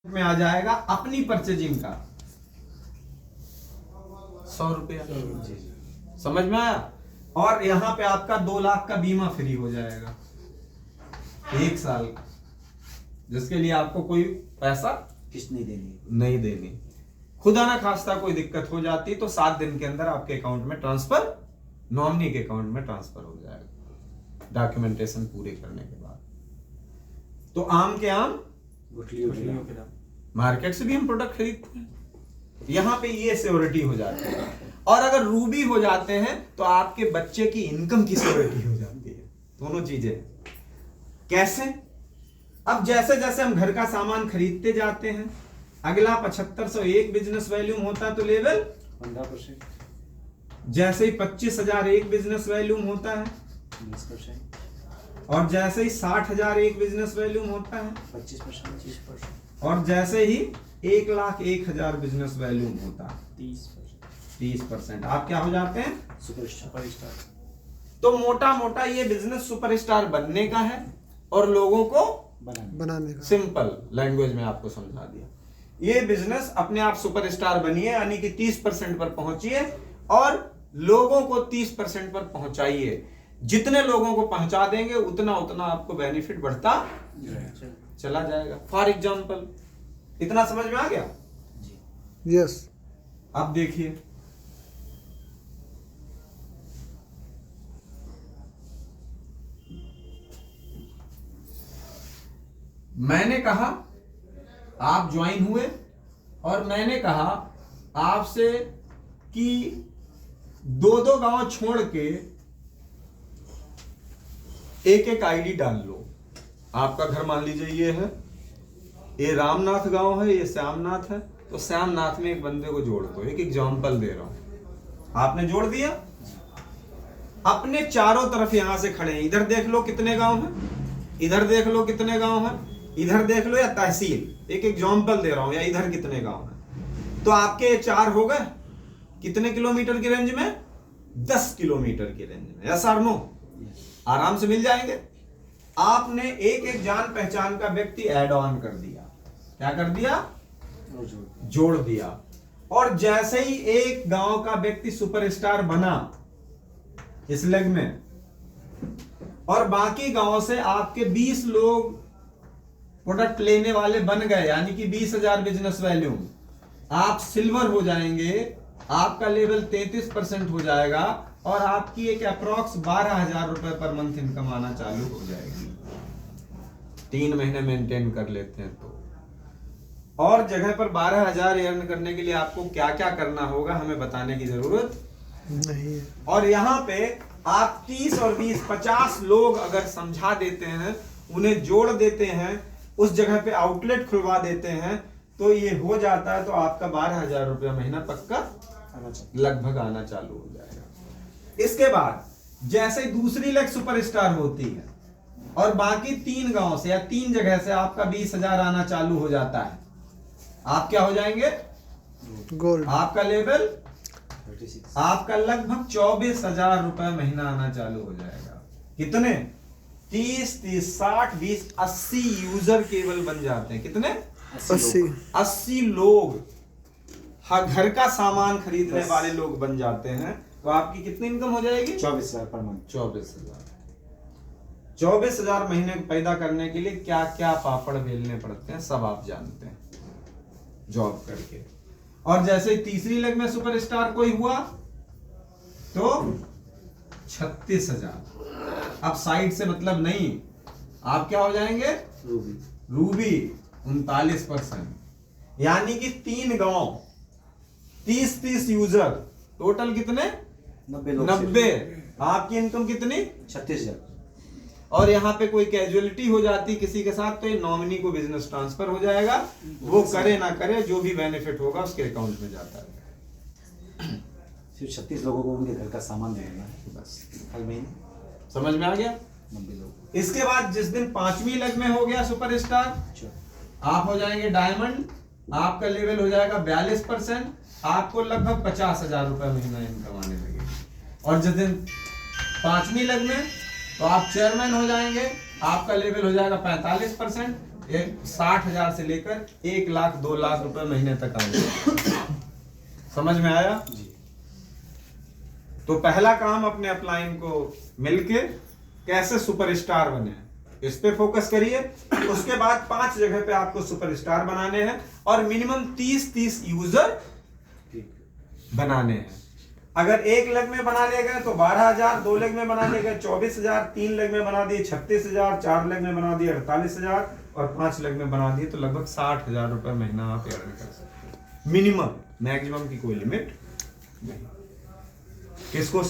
में आ जाएगा अपनी परचेजिंग का 100 रुपया। समझ में आया। और यहां पे आपका 2 लाख का बीमा फ्री हो जाएगा 1 साल का, जिसके लिए आपको कोई पैसा किस्त नहीं देनी। खुदा ना खास्ता कोई दिक्कत हो जाती तो 7 दिन के अंदर आपके अकाउंट में ट्रांसफर, नॉमिनी के अकाउंट में ट्रांसफर हो जाएगा डॉक्यूमेंटेशन पूरे करने के बाद। तो आम के आम गुठलियों के दाम। मार्केट से भी हम प्रोडक्ट खरीदते हैं, यहां पे ये सिक्योरिटी हो जाती है। और अगर रूबी हो जाते हैं तो आपके बच्चे की इनकम की सिक्योरिटी हो जाती है। दोनों चीजें कैसे? अब जैसे जैसे हम घर का सामान खरीदते जाते हैं, अगला 7501 बिजनेस वैल्यूम होता है तो लेवल 15%, जैसे ही 25,000 एक बिजनेस वैल्यूम होता है, 20%, और जैसे ही 60,000 एक बिजनेस वैल्यूम होता है, 25%, 30%, और जैसे ही 1,01,000 बिजनेस वैल्यूम होता है 30%। आप क्या हो जाते हैं? सुपरस्टार। तो मोटा मोटा ये बिजनेस सुपरस्टार बनने का है और लोगों को बनाने का। सिंपल लैंग्वेज में आपको समझा दिया। ये बिजनेस अपने आप सुपरस्टार बनिए, यानी कि 30% पर पहुंचिए और लोगों को 30% पर पहुंचाइए। जितने लोगों को पहुंचा देंगे उतना उतना आपको बेनिफिट बढ़ता चला जाएगा। फॉर एग्जाम्पल, इतना समझ में आ गया? यस। अब देखिए, मैंने कहा आप ज्वाइन हुए और मैंने कहा आपसे कि 2-2 गांव छोड़ के एक आईडी डाल लो। आपका घर मान लीजिए ये है, ये रामनाथ गांव है, ये श्यामनाथ है, तो श्यामनाथ में एक बंदे को जोड़ दो। एक एग्जांपल दे रहा हूं, आपने जोड़ दिया। अपने चारों तरफ यहां से खड़े हैं, इधर देख लो कितने गांव हैं, इधर देख लो कितने गांव हैं, इधर देख लो, या तहसील, एक एग्जांपल दे रहा हूं, या इधर कितने गांव हैं। तो आपके 4 हो गए कितने किलोमीटर की रेंज में? 10 किलोमीटर की रेंज में। यस और नो? आराम से मिल जाएंगे। आपने एक जान पहचान का व्यक्ति ऐड ऑन कर दिया। क्या कर दिया? जोड़ दिया। और जैसे ही एक गांव का व्यक्ति सुपरस्टार बना इस लेग में, और बाकी गांव से आपके 20 लोग प्रोडक्ट लेने वाले बन गए, यानी कि 20,000 बिजनेस वैल्यू, आप सिल्वर हो जाएंगे, आपका लेवल 33% हो जाएगा और आपकी एक अप्रॉक्स 12,000 रुपए पर मंथ इनकम आना चालू हो जाएगी। 3 महीने मेंटेन कर लेते हैं तो। और जगह पर 12,000 अर्न करने के लिए आपको क्या क्या करना होगा हमें बताने की जरूरत नहीं है। और यहाँ पे आप 30 और 20 50 लोग अगर समझा देते हैं, उन्हें जोड़ देते हैं, उस जगह पे आउटलेट खुलवा देते हैं, तो ये हो जाता है। तो आपका 12,000 रुपया महीना पक्का लगभग आना चालू हो जाएगा। इसके बाद जैसे दूसरी लेग सुपरस्टार होती है और बाकी 3 गांव से या 3 जगह से आपका 20,000 आना चालू हो जाता है, आप क्या हो जाएंगे? गोल्ड। आपका लेवल 36, आपका लगभग 24,000 रुपए महीना आना चालू हो जाएगा। कितने? 30, 30, 60, 20, 80 यूजर केवल बन जाते हैं। कितने? 80 लोग घर का सामान खरीदने वाले लोग बन जाते हैं। तो आपकी कितनी इनकम हो जाएगी? 24,000 पर मंथ। 24,000 महीने पैदा करने के लिए क्या क्या पापड़ बेलने पड़ते हैं सब आप जानते हैं जॉब करके। और जैसे तीसरी लेग में सुपरस्टार कोई हुआ तो 36,000। अब साइड से मतलब नहीं, आप क्या हो जाएंगे? रूबी 39%, यानी कि 3 गांव 30-30 यूजर, टोटल कितने? 90। आपकी इनकम कितनी? 36,000। और यहाँ पे कोई कैजुअलिटी हो जाती किसी के साथ तो ये नॉमिनी को बिजनेस ट्रांसफर हो जाएगा। वो करे ना करे, जो भी बेनिफिट होगा उसके अकाउंट में जाता है। सिर्फ 36 लोगों को उनके घर का सामान देना है बस, हर महीने। समझ में आ गया? 90 लोग। इसके बाद जिस दिन 5वीं लेग में हो गया सुपरस्टार, आप हो जाएंगे डायमंड, आपका लेवल हो जाएगा 42%, आपको लगभग 50,000 रुपए महीना इनकम आने लगेगी। और जिस दिन 5वीं लेग में तो आप चेयरमैन हो जाएंगे, आपका लेवल हो जाएगा 45%, ये 60,000 से लेकर 1 लाख 2 लाख रुपए महीने तक आएंगे। समझ में आया? जी। तो पहला काम अपने अपलाइन को मिलके कैसे सुपरस्टार बने इस पे फोकस करिए। उसके बाद 5 जगह पे आपको सुपरस्टार बनाने हैं और मिनिमम 30 यूजर बनाने हैं। अगर 1 लेग में बना ले गए तो 12,000, 2 लेग में बना ले गए 24,000, 3 लेग में बना दिए 36,000, 4 लेग में बना दिए 48,000 और 5 लेग में बना दिए तो लगभग 60,000 रुपए महीना आप अर्न कर सकते हैं। मिनिमम, मैक्सिमम की कोई लिमिट नहीं। किसको